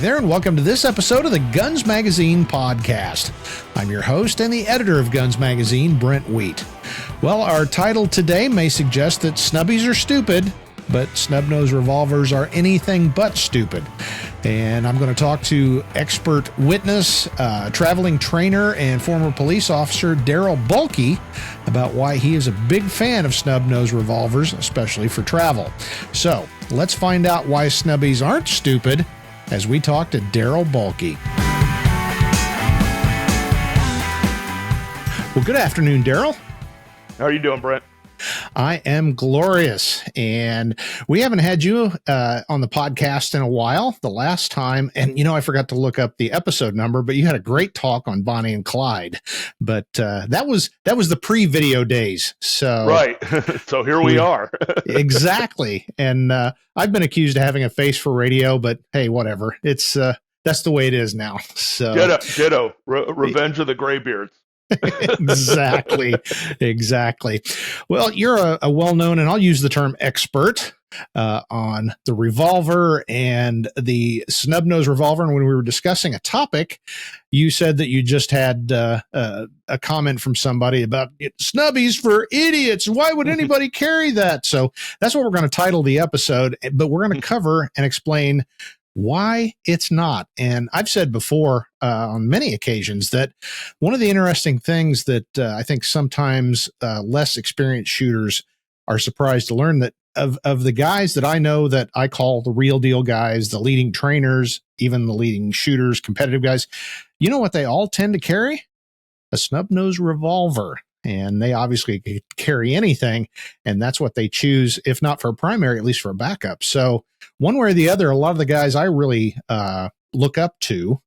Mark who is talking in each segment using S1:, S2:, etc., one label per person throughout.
S1: there, and welcome to this episode of the Guns Magazine podcast. I'm your host and the editor of Guns Magazine, Brent Wheat. Well, our title today may suggest that snubbies are stupid, but snub-nosed revolvers are anything but stupid. And I'm going to talk to expert witness, traveling trainer, and former police officer Daryl Bulkey about why he is a big fan of snub-nosed revolvers, especially for travel. So let's find out why snubbies aren't stupid as we talk to Daryl Bulkey. Well, good afternoon, Daryl.
S2: How are you doing, Brent?
S1: I am glorious, and we haven't had you on the podcast in a while. The last time, and I forgot to look up the episode number, but you had a great talk on Bonnie and Clyde. But that was the pre-video days. So
S2: right, so here we are.
S1: Exactly, and I've been accused of having a face for radio, but hey, whatever. It's that's the way it is now. So
S2: ditto. Revenge of the Graybeards.
S1: Exactly. Well, you're a well-known, and I'll use the term expert on the revolver and the snub-nosed revolver. And when we were discussing a topic, you said that you just had a comment from somebody about snubbies for idiots. Why would anybody carry that? So that's what we're going to title the episode, but we're going to cover and explain why it's not. And I've said before on many occasions that one of the interesting things that I think sometimes less experienced shooters are surprised to learn that of the guys that I know that I call the real deal guys, the leading trainers, even the leading shooters, competitive guys, you know what they all tend to carry? A snub-nosed revolver. And they obviously could carry anything, and that's what they choose, if not for a primary, at least for a backup. So one way or the other, a lot of the guys I really look up to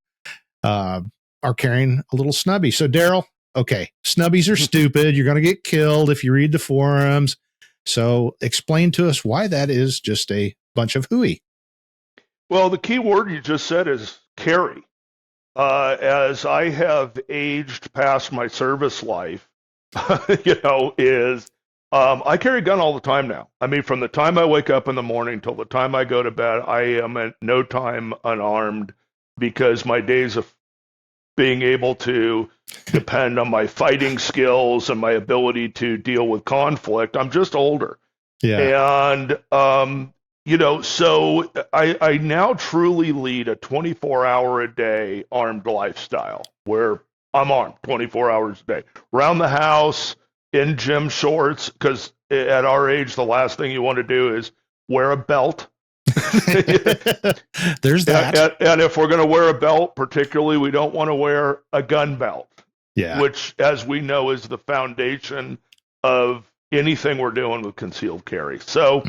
S1: are carrying a little snubby. So Daryl, okay, snubbies are stupid. You're going to get killed if you read the forums. So explain to us why that is just a bunch of hooey.
S2: Well, the key word you just said is carry. As I have aged past my service life, I carry a gun all the time now. I mean, from the time I wake up in the morning till the time I go to bed, I am at no time unarmed because my days of being able to depend on my fighting skills and my ability to deal with conflict. I'm just older.
S1: Yeah.
S2: And, so I now truly lead a 24-hour-a-day armed lifestyle where I'm armed 24 hours a day, around the house, in gym shorts, because at our age, the last thing you want to do is wear a belt.
S1: There's that.
S2: And if we're going to wear a belt, particularly, we don't want to wear a gun belt, which, as we know, is the foundation of anything we're doing with concealed carry. So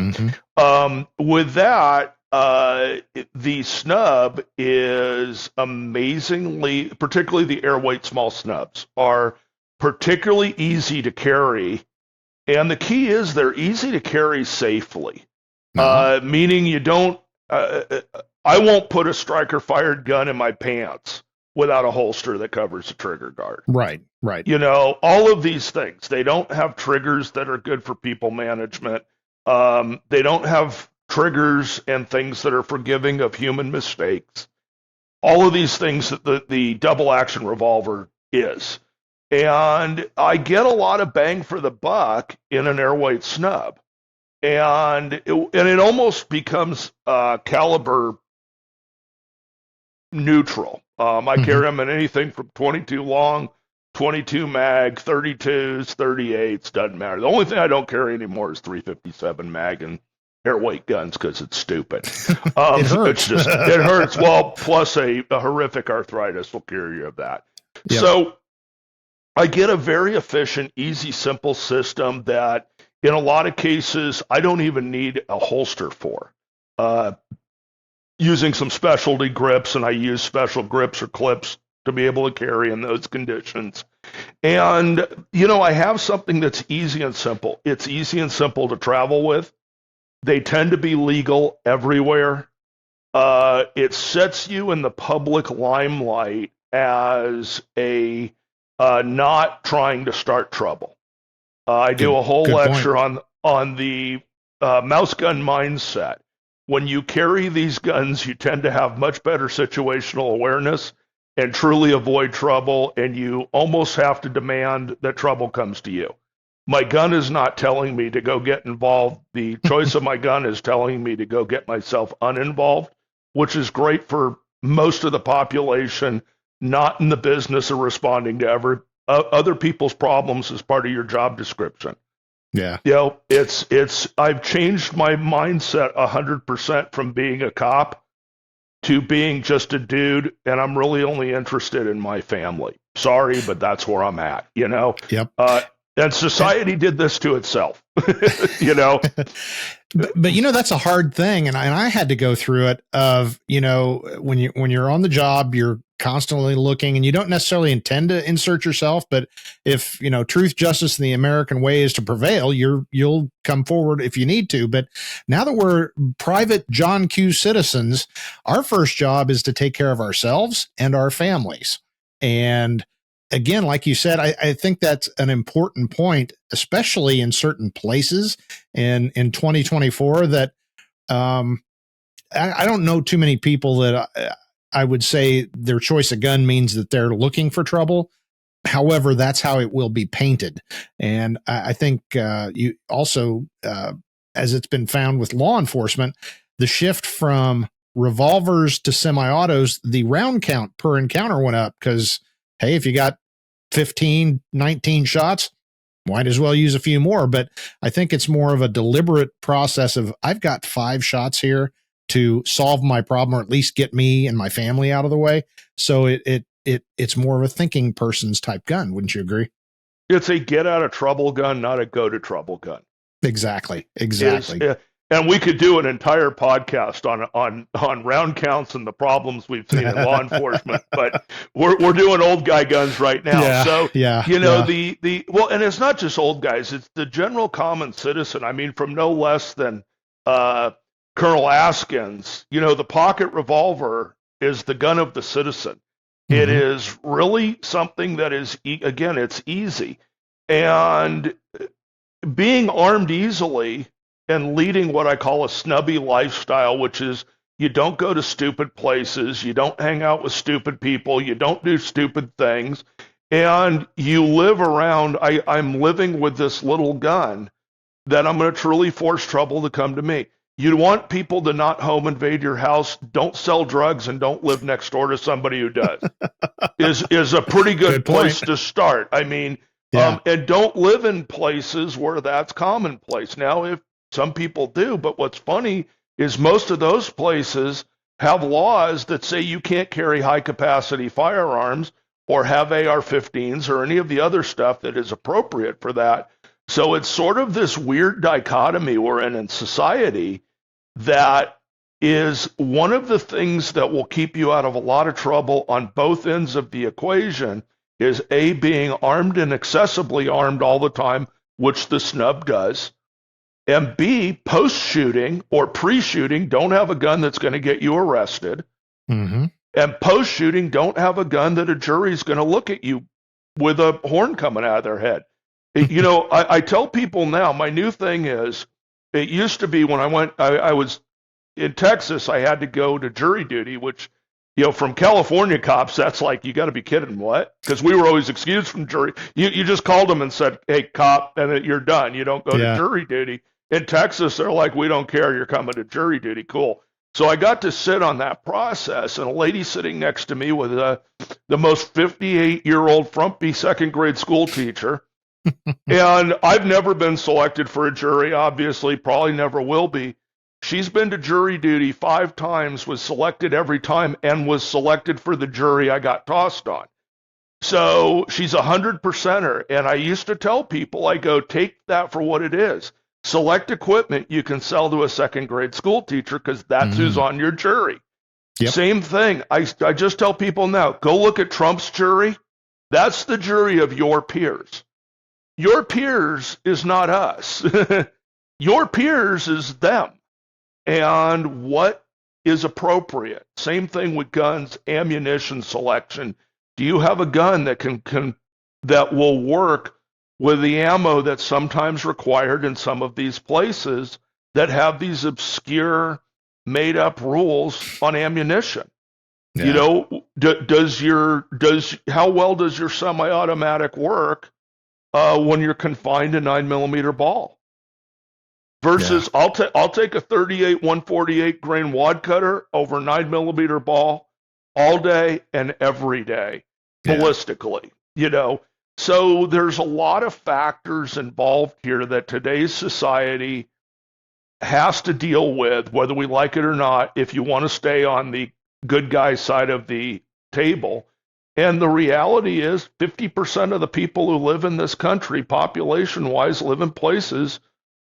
S2: with that, the snub is amazingly, particularly the airweight small snubs, are particularly easy to carry. And the key is they're easy to carry safely, meaning you don't, I won't put a striker fired gun in my pants without a holster that covers the trigger guard.
S1: Right.
S2: All of these things, they don't have triggers that are good for people management. They don't have triggers and things that are forgiving of human mistakes. All of these things that the double action revolver is. And I get a lot of bang for the buck in an airweight snub. And it almost becomes caliber neutral. I carry them in anything from 22 long, 22 mag, 32s, 38s, doesn't matter. The only thing I don't carry anymore is 357 mag and airweight guns because it's stupid.
S1: It hurts.
S2: It hurts. Well, plus a horrific arthritis will cure you of that.
S1: Yep.
S2: So I get a very efficient, easy, simple system that in a lot of cases I don't even need a holster for. Using some specialty grips, and I use special grips or clips to be able to carry in those conditions. And, I have something that's easy and simple. It's easy and simple to travel with. They tend to be legal everywhere. It sets you in the public limelight as a not trying to start trouble. I do a whole lecture on the mouse gun mindset. when you carry these guns, you tend to have much better situational awareness and truly avoid trouble, and you almost have to demand that trouble comes to you. My gun is not telling me to go get involved. The choice of my gun is telling me to go get myself uninvolved, which is great for most of the population, not in the business of responding to other people's problems as part of your job description.
S1: Yeah.
S2: I've changed my mindset 100% from being a cop to being just a dude, and I'm really only interested in my family. Sorry, but that's where I'm at,
S1: Yep.
S2: And society did this to itself,
S1: But that's a hard thing, and I had to go through it. When you're on the job, you're constantly looking, and you don't necessarily intend to insert yourself. But if truth, justice, and the American way is to prevail, you'll come forward if you need to. But now that we're private John Q. citizens, our first job is to take care of ourselves and our families. And again, like you said, I think that's an important point, especially in certain places in 2024 that I don't know too many people that I would say their choice of gun means that they're looking for trouble. However, that's how it will be painted. And I think you also, as it's been found with law enforcement, the shift from revolvers to semi-autos, the round count per encounter went up because, hey, if you got 15, 19 shots, might as well use a few more. But I think it's more of a deliberate process of I've got 5 shots here to solve my problem, or at least get me and my family out of the way. So it's more of a thinking person's type gun. Wouldn't you agree?
S2: It's a get out of trouble gun, not a go to trouble gun.
S1: Exactly.
S2: And we could do an entire podcast on round counts and the problems we've seen in law enforcement, but we're doing old guy guns right now. And it's not just old guys, it's the general common citizen. I mean, from no less than Colonel Askins, the pocket revolver is the gun of the citizen. Mm-hmm. It is really something that is, again, it's easy. And being armed easily and leading what I call a snubby lifestyle, which is you don't go to stupid places, you don't hang out with stupid people, you don't do stupid things, and you live around, I'm living with this little gun that I'm going to truly force trouble to come to me. You want people to not home invade your house, don't sell drugs, and don't live next door to somebody who does. is a pretty good place to start. I mean, and don't live in places where that's commonplace. Now, if some people do, but what's funny is most of those places have laws that say you can't carry high-capacity firearms or have AR-15s or any of the other stuff that is appropriate for that. So it's sort of this weird dichotomy we're in society that is one of the things that will keep you out of a lot of trouble on both ends of the equation is A, being armed and excessively armed all the time, which the snub does, and B, post-shooting or pre-shooting, don't have a gun that's going to get you arrested,
S1: mm-hmm.
S2: and post-shooting, don't have a gun that a jury's going to look at you with a horn coming out of their head. I tell people now, my new thing is, it used to be when I was in Texas, I had to go to jury duty, which, from California cops, that's like, you got to be kidding, what? Because we were always excused from jury. You just called them and said, hey, cop, and you're done. You don't go to jury duty. In Texas, they're like, we don't care. You're coming to jury duty. Cool. So I got to sit on that process, and a lady sitting next to me with the most 58-year-old frumpy second grade school teacher. And I've never been selected for a jury, obviously, probably never will be. She's been to jury duty 5 times, was selected every time, and was selected for the jury I got tossed on. So she's 100%er. And I used to tell people, I go, take that for what it is. Select equipment you can sell to a second grade school teacher because that's who's on your jury. Yep. Same thing. I just tell people now, go look at Trump's jury. That's the jury of your peers. Your peers is not us. Your peers is them. And what is appropriate? Same thing with guns, ammunition selection. Do you have a gun that can that will work with the ammo that's sometimes required in some of these places that have these obscure made up rules on ammunition.
S1: Yeah.
S2: You know, how well does your semi-automatic work when you're confined to 9mm ball? Versus, I'll take a 38 148 grain wad cutter over 9mm ball all day and every day, ballistically. You know, so there's a lot of factors involved here that today's society has to deal with, whether we like it or not, if you want to stay on the good guy side of the table. And the reality is 50% of the people who live in this country, population-wise, live in places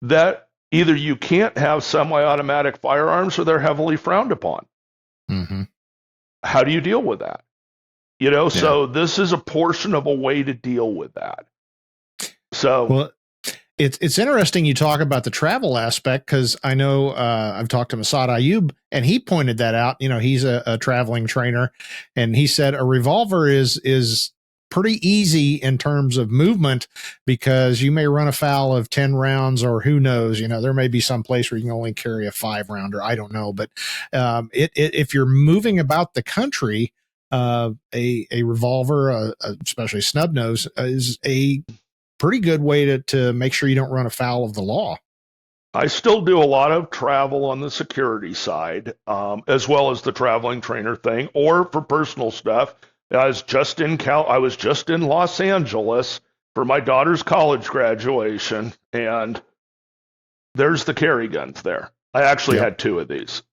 S2: that either you can't have semi-automatic firearms or they're heavily frowned upon.
S1: Mm-hmm.
S2: How do you deal with that? You know, so this is a portion of a way to deal with that. So,
S1: well, it's interesting you talk about the travel aspect, because I know I've talked to Masad Ayub, and he pointed that out. You know, he's a traveling trainer, and he said a revolver is pretty easy in terms of movement, because you may run afoul of 10 rounds, or who knows, you know, there may be some place where you can only carry a 5-rounder. I don't know. But if you're moving about the country, a revolver, especially snub nose, is a pretty good way to make sure you don't run afoul of the law.
S2: I still do a lot of travel on the security side, as well as the traveling trainer thing, or for personal stuff. I was just in Los Angeles for my daughter's college graduation, and there's the carry guns there. I actually had 2 of these.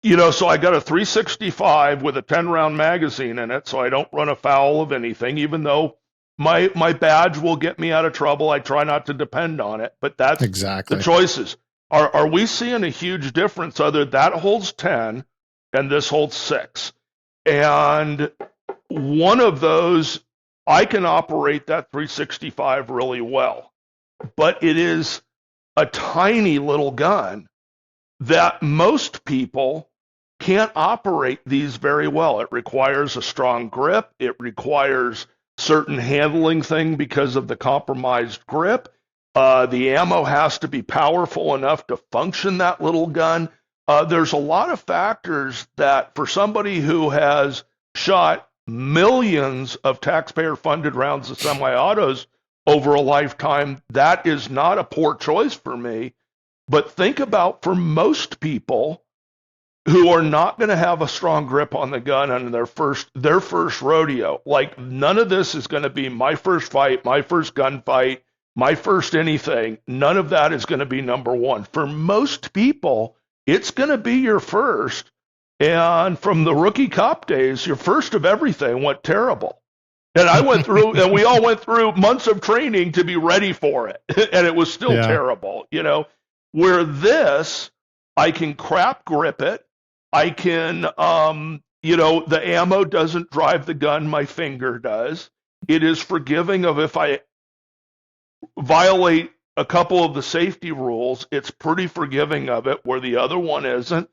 S2: You know, so I got a 365 with a 10-round magazine in it, so I don't run afoul of anything, even though my badge will get me out of trouble. I try not to depend on it, but that's exactly the choices. Are we seeing a huge difference? That holds 10 and this holds 6. And one of those, I can operate that 365 really well, but it is a tiny little gun that most people can't operate these very well. It requires a strong grip. It requires certain handling thing because of the compromised grip. The ammo has to be powerful enough to function that little gun. There's a lot of factors that, for somebody who has shot millions of taxpayer-funded rounds of semi-autos over a lifetime, that is not a poor choice for me. But think about, for most people who are not going to have a strong grip on the gun on their first rodeo, like, none of this is going to be my first fight, my first gunfight, my first anything. None of that is going to be number one. For most people, it's going to be your first. And from the rookie cop days, your first of everything went terrible. And I went through, and we all went through months of training to be ready for it. And it was still terrible, you know. Where this, I can crap grip it. I can, you know, the ammo doesn't drive the gun, my finger does. It is forgiving of if I violate a couple of the safety rules, it's pretty forgiving of it, where the other one isn't.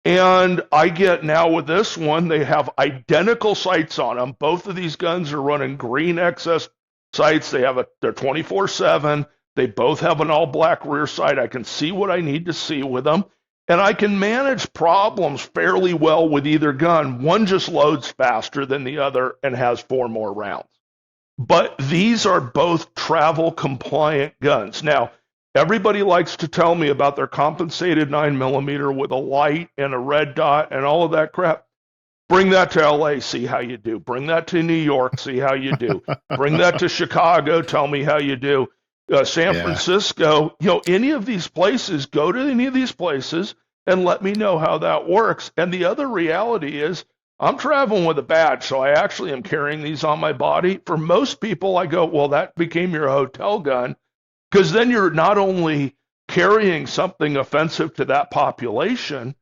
S2: And I get now with this one, they have identical sights on them. Both of these guns are running green XS sights. They're 24/7. They both have an all-black rear sight. I can see what I need to see with them. And I can manage problems fairly well with either gun. One just loads faster than the other and has 4 more rounds. But these are both travel-compliant guns. Now, everybody likes to tell me about their compensated 9mm with a light and a red dot and all of that crap. Bring that to LA, see how you do. Bring that to New York, see how you do. Bring that to Chicago, tell me how you do. San Francisco, you know, any of these places, go to any of these places and let me know how that works. And the other reality is, I'm traveling with a badge, so I actually am carrying these on my body. For most people, I go, well, that became your hotel gun, because then you're not only carrying something offensive to that population,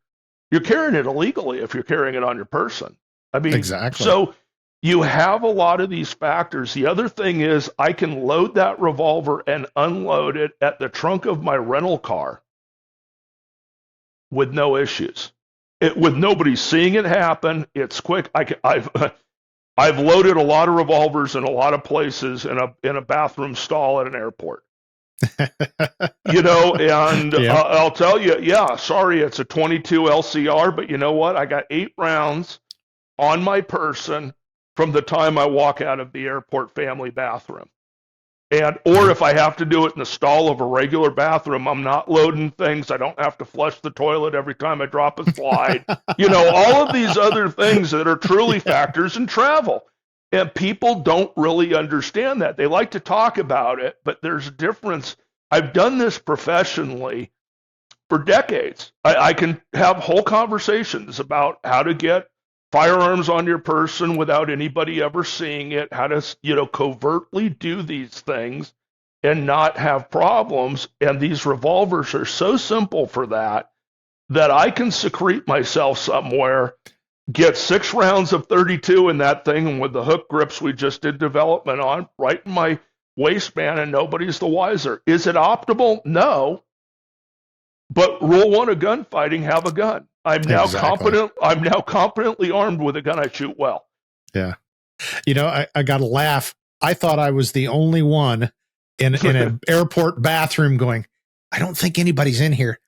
S2: you're carrying it illegally if you're carrying it on your person. I mean, exactly. So you have a lot of these factors. The other thing is, I can load that revolver and unload it at the trunk of my rental car with no issues. With nobody seeing it happen. It's quick. I've loaded a lot of revolvers in a lot of places in a bathroom stall at an airport. And I'll tell you, sorry, it's a 22 LCR, but you know what? I got 8 rounds on my person from the time I walk out of the airport family bathroom. Or if I have to do it in the stall of a regular bathroom, I'm not loading things. I don't have to flush the toilet every time I drop a slide. All of these other things that are truly factors in travel. And people don't really understand that. They like to talk about it, but there's a difference. I've done this professionally for decades. I can have whole conversations about how to get firearms on your person without anybody ever seeing it, how to, covertly do these things and not have problems. And these revolvers are so simple for that I can secrete myself somewhere, get 6 rounds of 32 in that thing, and with the hook grips we just did development on, right in my waistband, and nobody's the wiser. Is it optimal? No. But rule 1 of gunfighting, have a gun. I'm now competently armed with a gun. I shoot well.
S1: Yeah. I got to laugh. I thought I was the only one in an airport bathroom going, I don't think anybody's in here.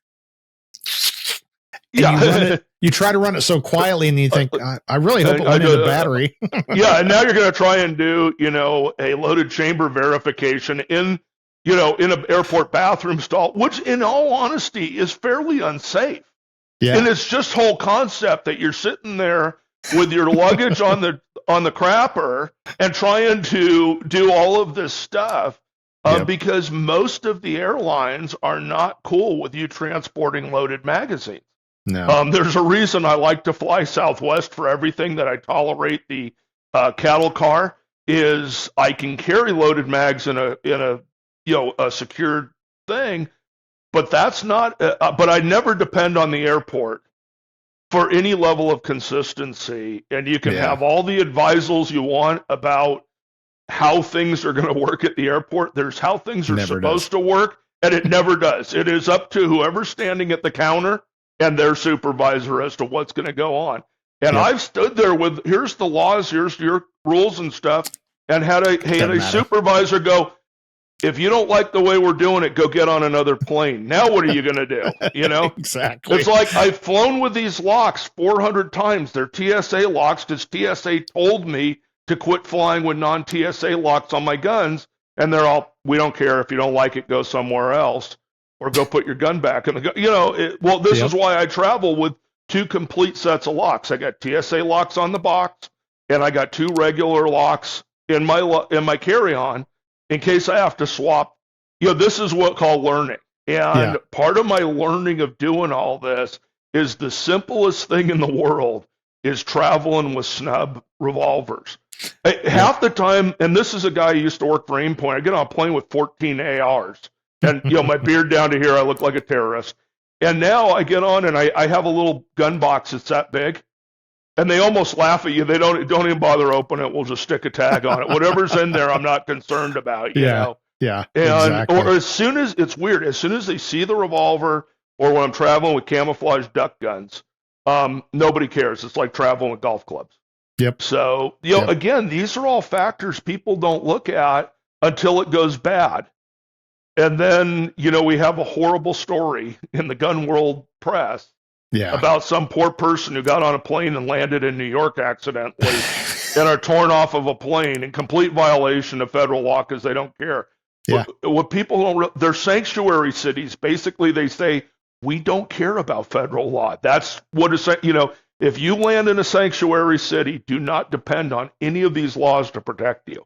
S1: And you try to run it so quietly, and you think, I really hope it went into battery.
S2: And now you're going to try and do, a loaded chamber verification in an airport bathroom stall, which in all honesty is fairly unsafe. Yeah. And it's just whole concept that you're sitting there with your luggage on the crapper and trying to do all of this stuff because most of the airlines are not cool with you transporting loaded magazines.
S1: No.
S2: There's a reason I like to fly Southwest for everything that I tolerate the cattle car is I can carry loaded mags in a secured thing. But that's not. But I never depend on the airport for any level of consistency. And you can have all the advisals you want about how things are going to work at the airport. There's how things are supposed to work, and it never does. It is up to whoever's standing at the counter and their supervisor as to what's going to go on. And I've stood there with, here's the laws, here's your rules and stuff, and had a supervisor go, if you don't like the way we're doing it, go get on another plane. Now what are you going to do?
S1: Exactly.
S2: It's like I've flown with these locks 400 times. They're TSA locks because TSA told me to quit flying with non-TSA locks on my guns. And they're all, we don't care. If you don't like it, go somewhere else or go put your gun back in the gun. This is why I travel with 2 complete sets of locks. I got TSA locks on the box, and I got 2 regular locks in my carry-on. In case I have to swap, this is what called learning. And part of my learning of doing all this is the simplest thing in the world is traveling with snub revolvers. Half the time, and this is a guy who used to work for Aimpoint, I get on a plane with 14 ARs. And, my beard down to here, I look like a terrorist. And now I get on and I have a little gun box that's that big. And they almost laugh at you. They don't even bother opening it. We'll just stick a tag on it. Whatever's in there, I'm not concerned about. You know?
S1: Yeah.
S2: And exactly. Or as soon as it's weird, as soon as they see the revolver, or when I'm traveling with camouflage duck guns, nobody cares. It's like traveling with golf clubs.
S1: Yep.
S2: So again, these are all factors people don't look at until it goes bad, and then we have a horrible story in the gun world press. About some poor person who got on a plane and landed in New York accidentally and are torn off of a plane in complete violation of federal law because they don't care. What people don't they're sanctuary cities. Basically, they say, we don't care about federal law. That's what is, if you land in a sanctuary city, do not depend on any of these laws to protect you.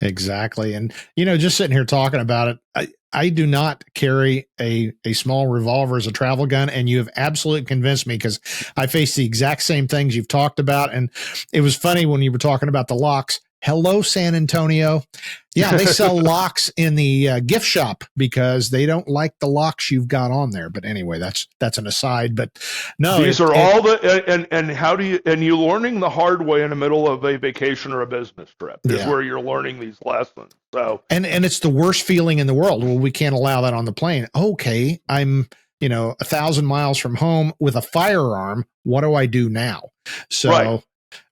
S1: Exactly. And, just sitting here talking about it, I do not carry a small revolver as a travel gun, and you have absolutely convinced me because I face the exact same things you've talked about. And it was funny when you were talking about the locks. Hello, San Antonio. Yeah, they sell locks in the gift shop because they don't like the locks you've got on there. But anyway, that's an aside. But no,
S2: these are all the and how do you you learning the hard way in the middle of a vacation or a business trip is where you're learning these lessons. So
S1: and it's the worst feeling in the world. Well, we can't allow that on the plane. Okay, I'm 1,000 miles from home with a firearm. What do I do now? So.
S2: Right.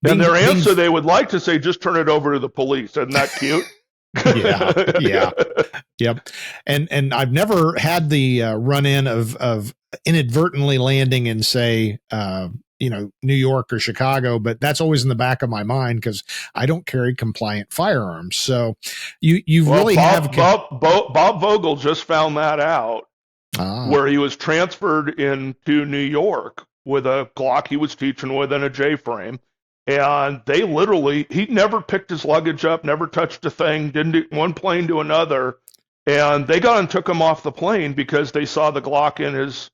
S2: And their answer, they would like to say, just turn it over to the police. Isn't that cute?
S1: Yeah. Yep. And I've never had the run in of inadvertently landing in, say, New York or Chicago, but that's always in the back of my mind because I don't carry compliant firearms. So you really
S2: Bob Vogel just found that out, where he was transferred into New York with a Glock he was teaching with and a J-frame. And he never picked his luggage up, never touched a thing, didn't do one plane to another. And they got and took him off the plane because they saw the Glock in his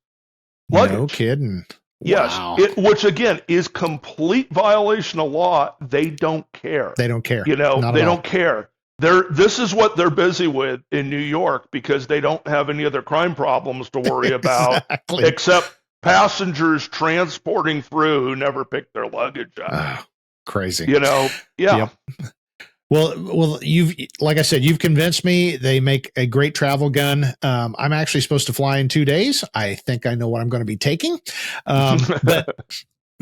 S2: luggage.
S1: No kidding.
S2: Yes,
S1: wow.
S2: Which again is complete violation of law. They don't care.
S1: They don't care.
S2: They don't care. This is what they're busy with in New York because they don't have any other crime problems to worry about except passengers transporting through who never picked their luggage up.
S1: Crazy.
S2: Yeah. Yep.
S1: Well, like I said, you've convinced me. They make a great travel gun. I'm actually supposed to fly in 2 days. I think I know what I'm going to be taking. But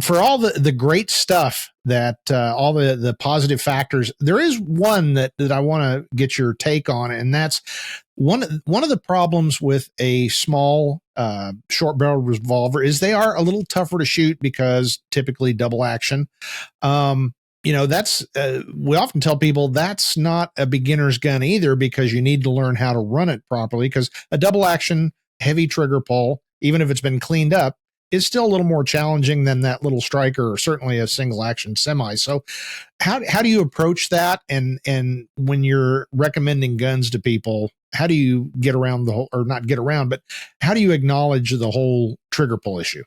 S1: for all the great stuff that all the positive factors, there is one that I want to get your take on, and that's one of the problems with a small short barrel revolver is they are a little tougher to shoot because typically double action. That's we often tell people that's not a beginner's gun either because you need to learn how to run it properly because a double action heavy trigger pull, even if it's been cleaned up, is still a little more challenging than that little striker or certainly a single action semi. So how do you approach that? And when you're recommending guns to people, how do you get around the whole, or not get around, but how do you acknowledge the whole trigger pull issue?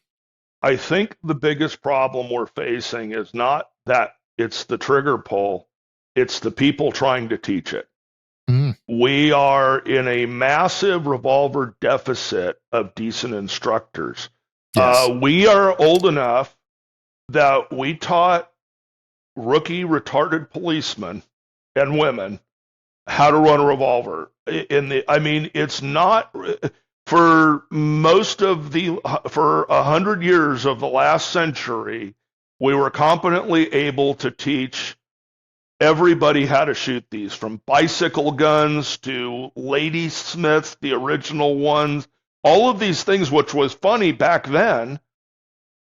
S2: I think the biggest problem we're facing is not that it's the trigger pull, it's the people trying to teach it. We are in a massive revolver deficit of decent instructors. Yes. We are old enough that we taught rookie retarded policemen and women how to run a revolver. It's not for for 100 years of the last century. We were competently able to teach everybody how to shoot these, from bicycle guns to Ladysmiths, the original ones, all of these things, which was funny back then,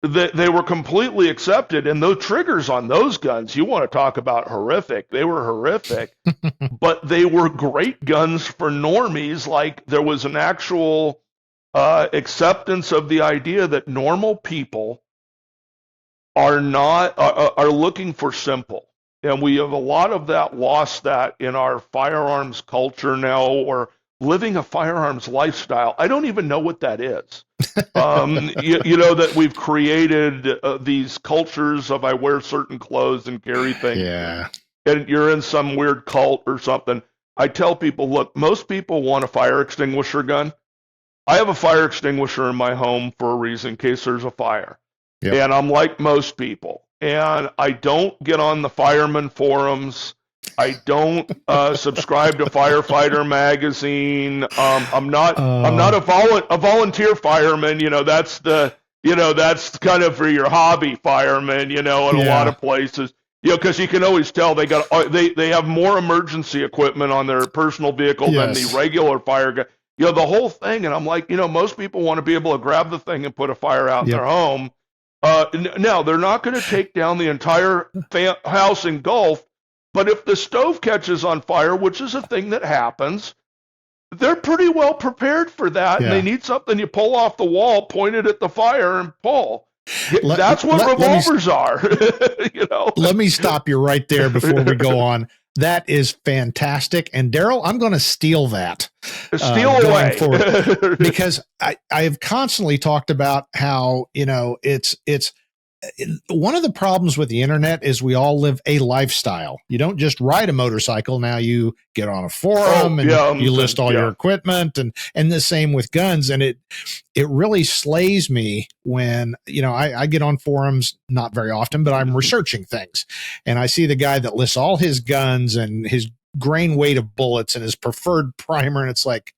S2: that they were completely accepted. And those triggers on those guns, you want to talk about horrific. They were horrific, but they were great guns for normies. Like there was an actual acceptance of the idea that normal people are looking for simple. And we have a lot of that lost that in our firearms culture now, or living a firearms lifestyle. I don't even know what that is. That we've created these cultures of I wear certain clothes and carry things.
S1: Yeah.
S2: And you're in some weird cult or something. I tell people, look, most people want a fire extinguisher gun. I have a fire extinguisher in my home for a reason, in case there's a fire. Yep. And I'm like most people. And I don't get on the fireman forums. I don't subscribe to Firefighter magazine. I'm not a volunteer fireman. That's kind of for your hobby fireman. In a lot of places. Because you can always tell they have more emergency equipment on their personal vehicle than the regular fire guy. The whole thing. And I'm like, most people want to be able to grab the thing and put a fire out in their home. Now, they're not going to take down the entire house engulfed, but if the stove catches on fire, which is a thing that happens, they're pretty well prepared for that. Yeah. And they need something you pull off the wall, point it at the fire, and pull. That's what revolvers are.
S1: Let me stop you right there before we go on. That is fantastic. And Daryl, I'm going to steal that.
S2: Steal away.
S1: Forward, because I have constantly talked about how, it's one of the problems with the internet is we all live a lifestyle. You don't just ride a motorcycle. Now you get on a forum and you list all your equipment and the same with guns. And it really slays me when, I get on forums, not very often, but I'm researching things and I see the guy that lists all his guns and his grain weight of bullets and his preferred primer. And it's like,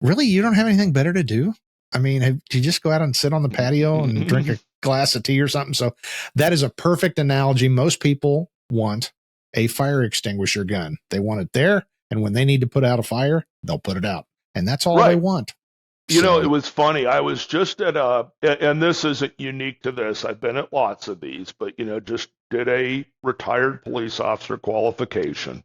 S1: really? You don't have anything better to do? I mean, do you just go out and sit on the patio and drink a glass of tea or something? So that is a perfect analogy. Most people want a fire extinguisher gun. They want it there, and when they need to put out a fire, they'll put it out. And that's all they want.
S2: You know, it was funny. I was just at and this isn't unique to this. I've been at lots of these, but, you know, just did a retired police officer qualification.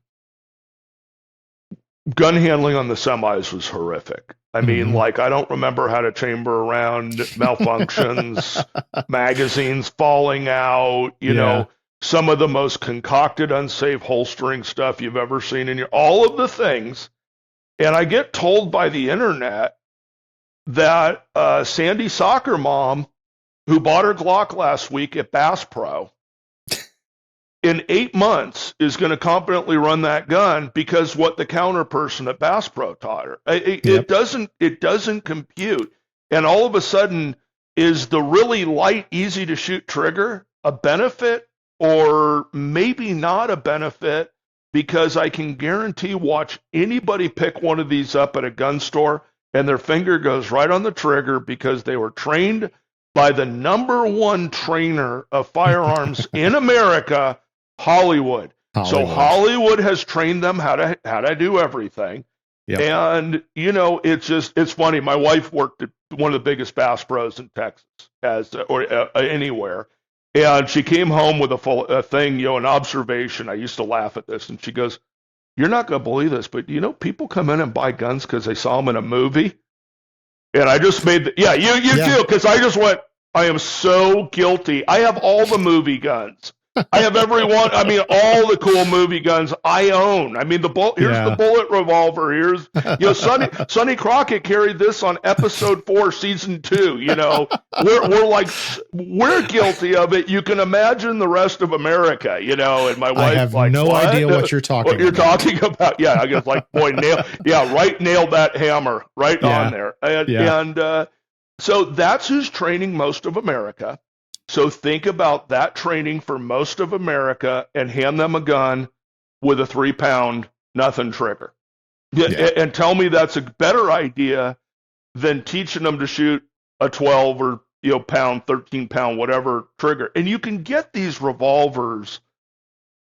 S2: Gun handling on the semis was horrific. I mean, like, I don't remember how to chamber around, malfunctions, magazines falling out, you know, some of the most concocted, unsafe holstering stuff you've ever seen in all of the things. And I get told by the internet that Sandy soccer mom who bought her Glock last week at Bass Pro in 8 months is going to competently run that gun because what the counter person at Bass Pro taught her. It doesn't compute. And all of a sudden, is the really light, easy to shoot trigger a benefit or maybe not a benefit? Because I can guarantee, watch anybody pick one of these up at a gun store and their finger goes right on the trigger because they were trained by the #1 trainer of firearms in America, Hollywood. So Hollywood has trained them how to do everything. Yep. And, you know, it's funny. My wife worked at one of the biggest Bass Pros in Texas anywhere. And she came home with a thing, you know, an observation. I used to laugh at this. And she goes, "You're not going to believe this, but, you know, people come in and buy guns because they saw them in a movie." And I just made you do, because I just went, I am so guilty. I have all the movie guns. I have every one. I mean, all the cool movie guns I own. I mean, here's the bullet revolver. Here's, you know, Sonny Crockett carried this on episode 4, season 2. You know, we're guilty of it. You can imagine the rest of America, you know, and my wife,
S1: I have no idea what you're talking about.
S2: What you're talking about. Yeah. I guess like, boy, nailed that hammer right on there. And so that's who's training most of America. So think about that training for most of America and hand them a gun with a 3-pound nothing trigger. And tell me that's a better idea than teaching them to shoot a 12 or, you know, pound, 13-pound, whatever trigger. And you can get these revolvers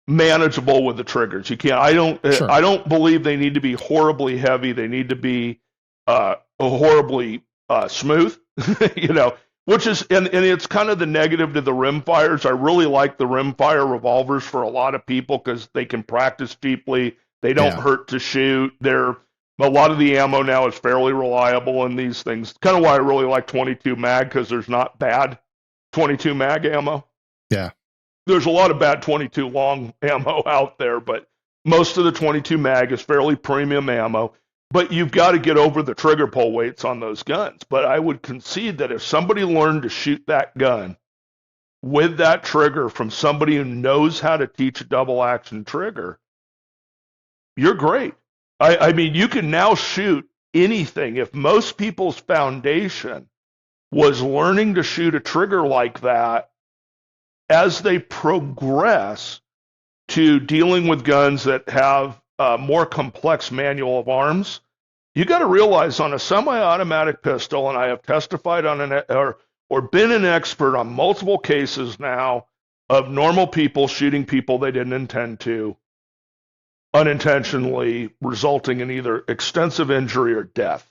S2: manageable with the triggers. You can't. I don't believe they need to be horribly heavy. They need to be horribly smooth. You know. Which is, and it's kind of the negative to the rimfires. I really like the rimfire revolvers for a lot of people because they can practice cheaply. They don't hurt to shoot. A lot of the ammo now is fairly reliable in these things. Kind of why I really like 22 mag, because there's not bad 22 mag ammo. Yeah. There's a lot of bad 22 long ammo out there, but most of the 22 mag is fairly premium ammo. But you've got to get over the trigger pull weights on those guns. But I would concede that if somebody learned to shoot that gun with that trigger from somebody who knows how to teach a double action trigger, you're great. I mean, you can now shoot anything. If most people's foundation was learning to shoot a trigger like that, as they progress to dealing with guns that have more complex manual of arms, you got to realize on a semi-automatic pistol, and I have testified on or been an expert on multiple cases now of normal people shooting people they didn't intend to, unintentionally, resulting in either extensive injury or death.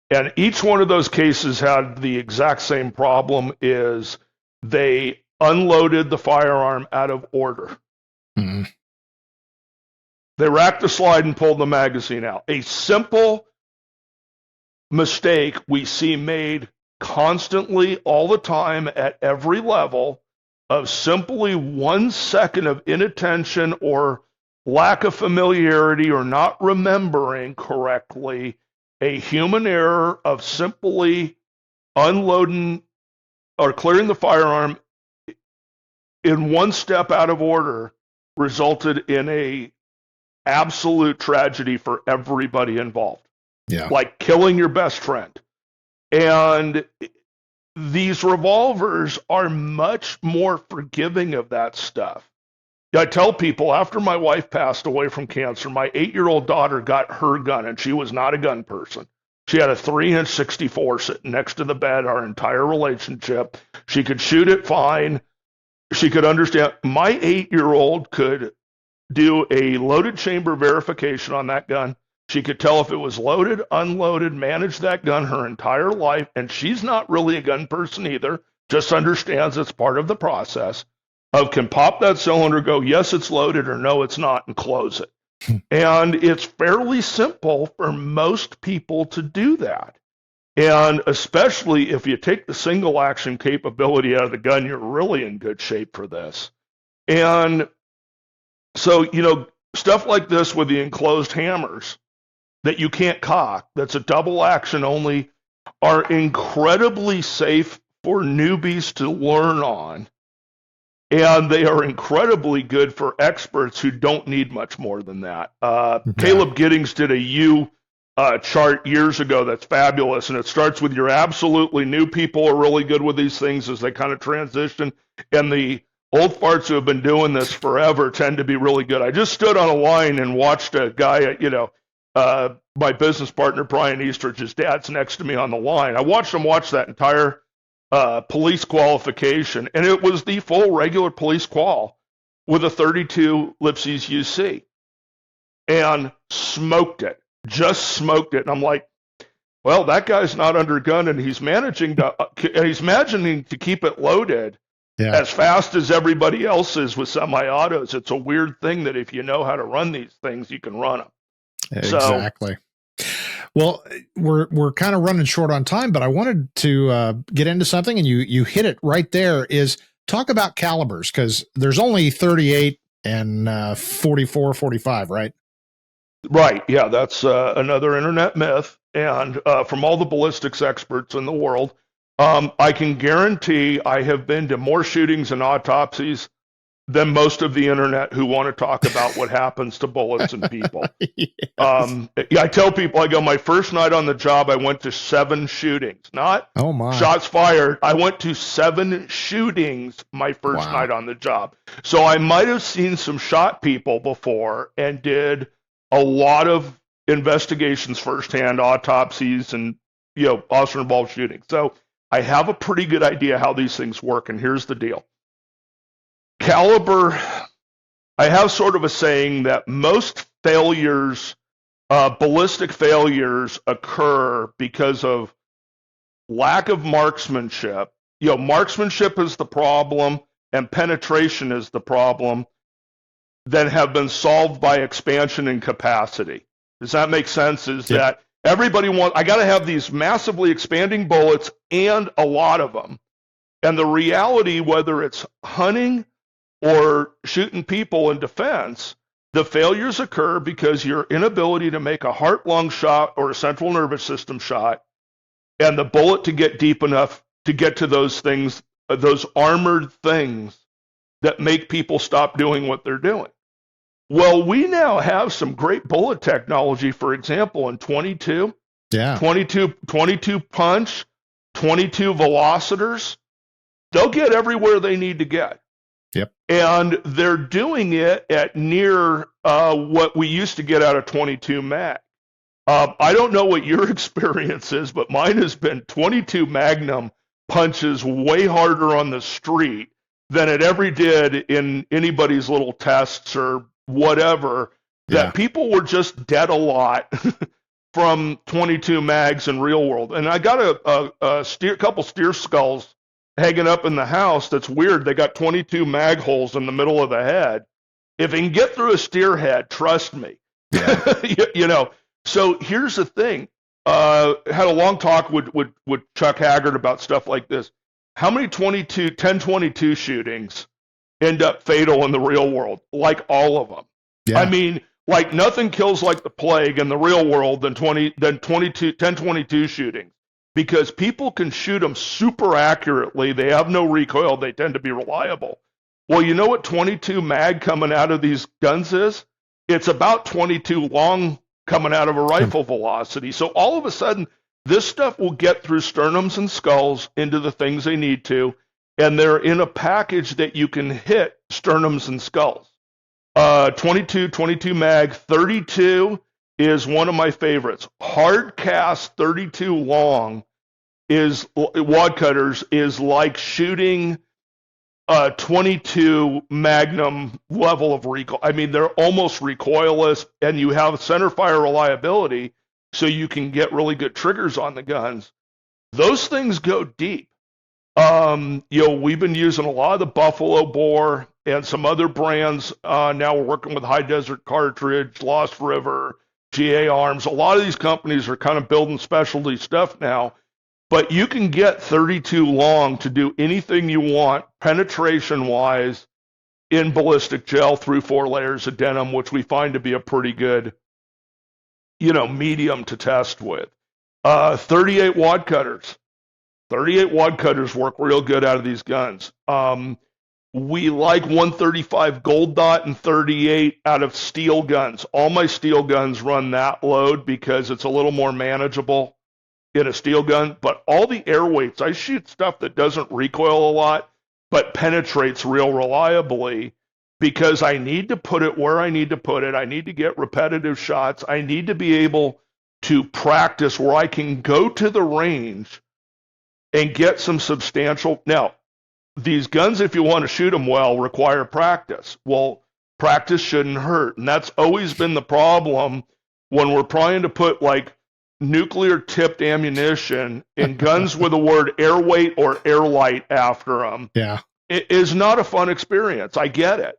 S2: And each one of those cases had the exact same problem: is they unloaded the firearm out of order. Mm-hmm. They racked the slide and pulled the magazine out. A simple mistake we see made constantly, all the time, at every level, of simply 1 second of inattention or lack of familiarity or not remembering correctly, a human error of simply unloading or clearing the firearm in 1 step out of order resulted in a absolute tragedy for everybody involved. Yeah. Like killing your best friend. And these revolvers are much more forgiving of that stuff. I tell people, after my wife passed away from cancer, my 8-year-old daughter got her gun, and she was not a gun person. She had a 3-inch 64 sitting next to the bed our entire relationship. She could shoot it fine. She could understand. My 8-year-old could do a loaded chamber verification on that gun. She could tell if it was loaded, unloaded, manage that gun her entire life. And she's not really a gun person either, just understands it's part of the process of can pop that cylinder, go, yes, it's loaded, or no, it's not, and close it. And it's fairly simple for most people to do that. And especially if you take the single action capability out of the gun, you're really in good shape for this. And so, stuff like this with the enclosed hammers that you can't cock, that's a double action only, are incredibly safe for newbies to learn on. And they are incredibly good for experts who don't need much more than that. Caleb Giddings did a U chart years ago that's fabulous, and it starts with your absolutely new people are really good with these things as they kind of transition, and the old farts who have been doing this forever tend to be really good. I just stood on a line and watched a guy, my business partner, Brian Eastridge's dad's next to me on the line. I watched him watch that entire police qualification, and it was the full regular police qual with a 32 Lipsey's UC, and just smoked it. And I'm like, well, that guy's not under gun, and he's managing to keep it loaded as fast as everybody else is with semi-autos. It's a weird thing that if you know how to run these things, you can run them.
S1: Exactly. Well, we're kind of running short on time, but I wanted to get into something, and you hit it right there, is talk about calibers, because there's only 38 and 44, 45, right?
S2: Right. Yeah, that's another internet myth. And from all the ballistics experts in the world, I can guarantee I have been to more shootings and autopsies than most of the internet who want to talk about what happens to bullets and people. Yes. I tell people, I go, my first night on the job, I went to 7 shootings, not shots fired. I went to 7 shootings my first night on the job. So I might have seen some shot people before and did a lot of investigations firsthand, autopsies, and officer-involved shootings. So I have a pretty good idea how these things work, and here's the deal. Caliber, I have sort of a saying that most failures, ballistic failures, occur because of lack of marksmanship. Marksmanship is the problem, and penetration is the problem, that have been solved by expansion and capacity. Does that make sense? That everybody wants, I got to have these massively expanding bullets and a lot of them. And the reality, whether it's hunting or shooting people in defense, the failures occur because your inability to make a heart-lung shot or a central nervous system shot, and the bullet to get deep enough to get to those things, those armored things that make people stop doing what they're doing. Well, we now have some great bullet technology, for example, in 22, 22 punch, 22 velocitors. They'll get everywhere they need to get.
S1: Yep.
S2: And they're doing it at near what we used to get out of 22 mag. I don't know what your experience is, but mine has been 22 Magnum punches way harder on the street than it ever did in anybody's little tests or whatever, that people were just dead a lot from 22 mags in real world. And I got a couple steer skulls hanging up in the house. That's weird. They got 22 mag holes in the middle of the head. If it can get through a steer head, trust me. So here's the thing. Had a long talk with Chuck Haggard about stuff like this. How many 10-22 shootings end up fatal in the real world? Like all of them. Yeah. I mean, like nothing kills like the plague in the real world than 10-22 shootings, because people can shoot them super accurately. They have no recoil. They tend to be reliable. Well, you know what 22 mag coming out of these guns is? It's about 22 long coming out of a rifle velocity. So all of a sudden, this stuff will get through sternums and skulls into the things they need to, and they're in a package that you can hit sternums and skulls. 22 mag, 32 is one of my favorites. Hard cast 32 long is wad cutters is like shooting 22 Magnum level of recoil. I mean, they're almost recoilless, and you have centerfire reliability, so you can get really good triggers on the guns. Those things go deep. We've been using a lot of the Buffalo Bore and some other brands. Now we're working with High Desert Cartridge, Lost River, GA Arms. A lot of these companies are kind of building specialty stuff now. But you can get 32 long to do anything you want penetration-wise in ballistic gel through 4 layers of denim, which we find to be a pretty good, medium to test with. 38 wad cutters. 38 wad cutters work real good out of these guns. We like 135 gold dot and 38 out of steel guns. All my steel guns run that load because it's a little more manageable in a steel gun. But all the air weights, I shoot stuff that doesn't recoil a lot, but penetrates real reliably because I need to put it where I need to put it. I need to get repetitive shots. I need to be able to practice where I can go to the range and get some substantial. Now, these guns, if you want to shoot them well, require practice. Well, practice shouldn't hurt. And that's always been the problem when we're trying to put like nuclear tipped ammunition in guns with the word air weight or air light after them.
S1: Yeah.
S2: It is not a fun experience. I get it,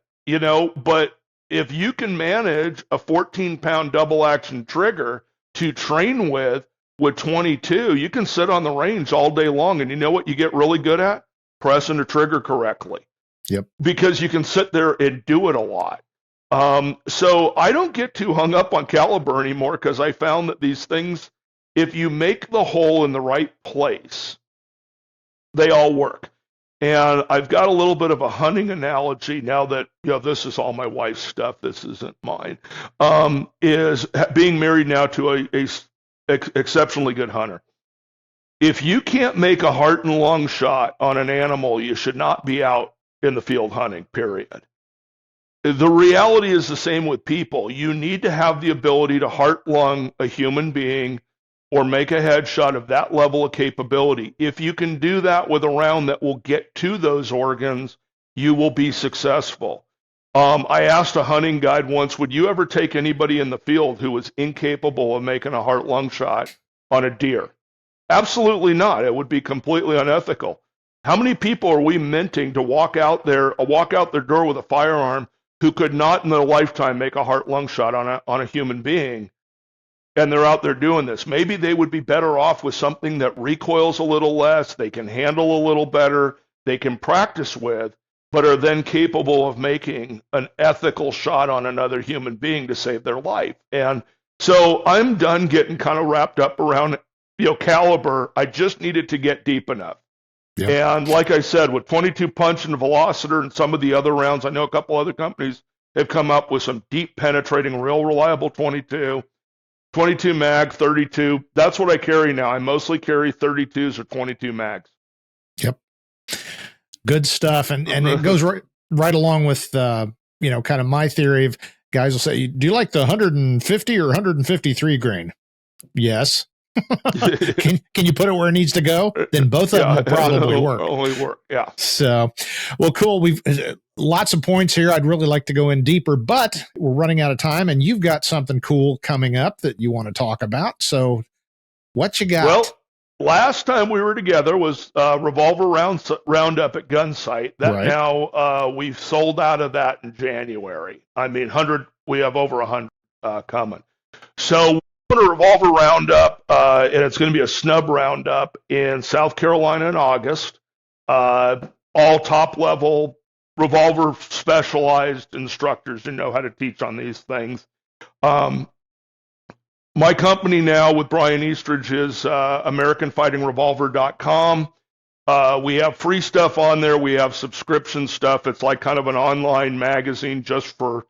S2: but if you can manage a 14-pound double action trigger to train with 22, you can sit on the range all day long. And you know what you get really good at? Pressing the trigger correctly.
S1: Yep.
S2: Because you can sit there and do it a lot. So I don't get too hung up on caliber anymore because I found that these things, if you make the hole in the right place, they all work. And I've got a little bit of a hunting analogy now that, this is all my wife's stuff. This isn't mine. Is being married now to a exceptionally good hunter. If you can't make a heart and lung shot on an animal, you should not be out in the field hunting, period. The reality is the same with people. You need to have the ability to heart lung a human being or make a headshot of that level of capability. If you can do that with a round that will get to those organs, you will be successful. I asked a hunting guide once, would you ever take anybody in the field who was incapable of making a heart-lung shot on a deer? Absolutely not. It would be completely unethical. How many people are we minting to walk out their door with a firearm who could not in their lifetime make a heart-lung shot on a human being? And they're out there doing this. Maybe they would be better off with something that recoils a little less, they can handle a little better, they can practice with, but are then capable of making an ethical shot on another human being to save their life. And so I'm done getting kind of wrapped up around caliber. I just needed to get deep enough. Yep. And like I said, with 22 punch and Velociter and some of the other rounds, I know a couple other companies have come up with some deep penetrating, real reliable 22 mag, 32. That's what I carry now. I mostly carry 32s or 22 mags.
S1: Yep. Good stuff. And it goes right along with, kind of my theory of guys will say, do you like the 150 or 153 grain? Yes. Can you put it where it needs to go? Then both of them will probably work.
S2: Only work. Yeah.
S1: So, well, cool. We've lots of points here. I'd really like to go in deeper, but we're running out of time, and you've got something cool coming up that you want to talk about. So, what you got?
S2: Well, last time we were together was Revolver Roundup at Gunsight. That right. Now we've sold out of that in January. I mean, 100. We have over 100 coming. So. A Revolver Roundup, and it's going to be a snub roundup in South Carolina in August. All top-level revolver specialized instructors who know how to teach on these things. My company now with Brian Eastridge is AmericanFightingRevolver.com. We have free stuff on there. We have subscription stuff. It's like kind of an online magazine just for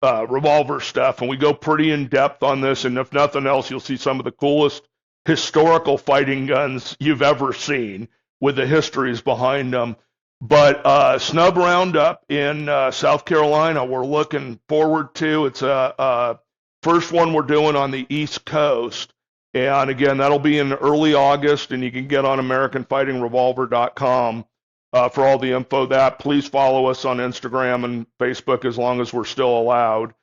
S2: revolver stuff, and we go pretty in depth on this, and if nothing else, you'll see some of the coolest historical fighting guns you've ever seen with the histories behind them. But snub roundup in South Carolina, we're looking forward to. It's a first one we're doing on the East Coast, and again, that'll be in early August, and you can get on AmericanFightingRevolver.com. for all the info. That please follow us on Instagram and Facebook as long as we're still allowed.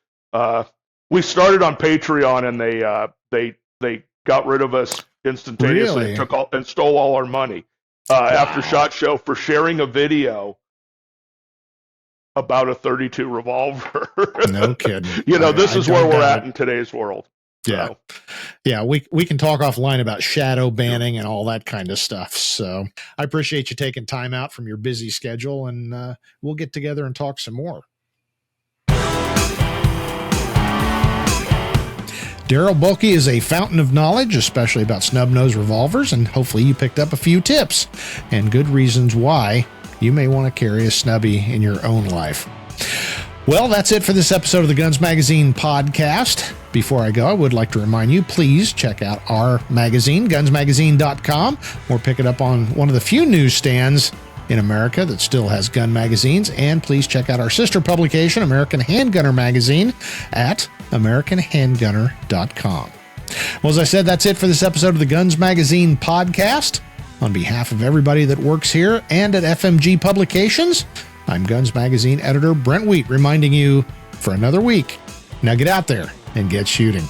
S2: We started on Patreon and they got rid of us instantaneously.
S1: Really?
S2: And stole all our money after SHOT Show for sharing a video about a 32 revolver.
S1: No kidding.
S2: This is where we're at in today's world.
S1: Yeah. So. Yeah. We can talk offline about shadow banning and all that kind of stuff. So I appreciate you taking time out from your busy schedule, and we'll get together and talk some more. Daryl Bulkey is a fountain of knowledge, especially about snub-nose revolvers, and hopefully you picked up a few tips and good reasons why you may want to carry a snubby in your own life. Well, that's it for this episode of the Guns Magazine podcast. Before I go, I would like to remind you, please check out our magazine, gunsmagazine.com, or pick it up on one of the few newsstands in America that still has gun magazines. And please check out our sister publication, American Handgunner Magazine, at americanhandgunner.com. Well, as I said, that's it for this episode of the Guns Magazine podcast. On behalf of everybody that works here and at FMG Publications, I'm Guns Magazine editor Brent Wheat, reminding you for another week, now get out there and get shooting.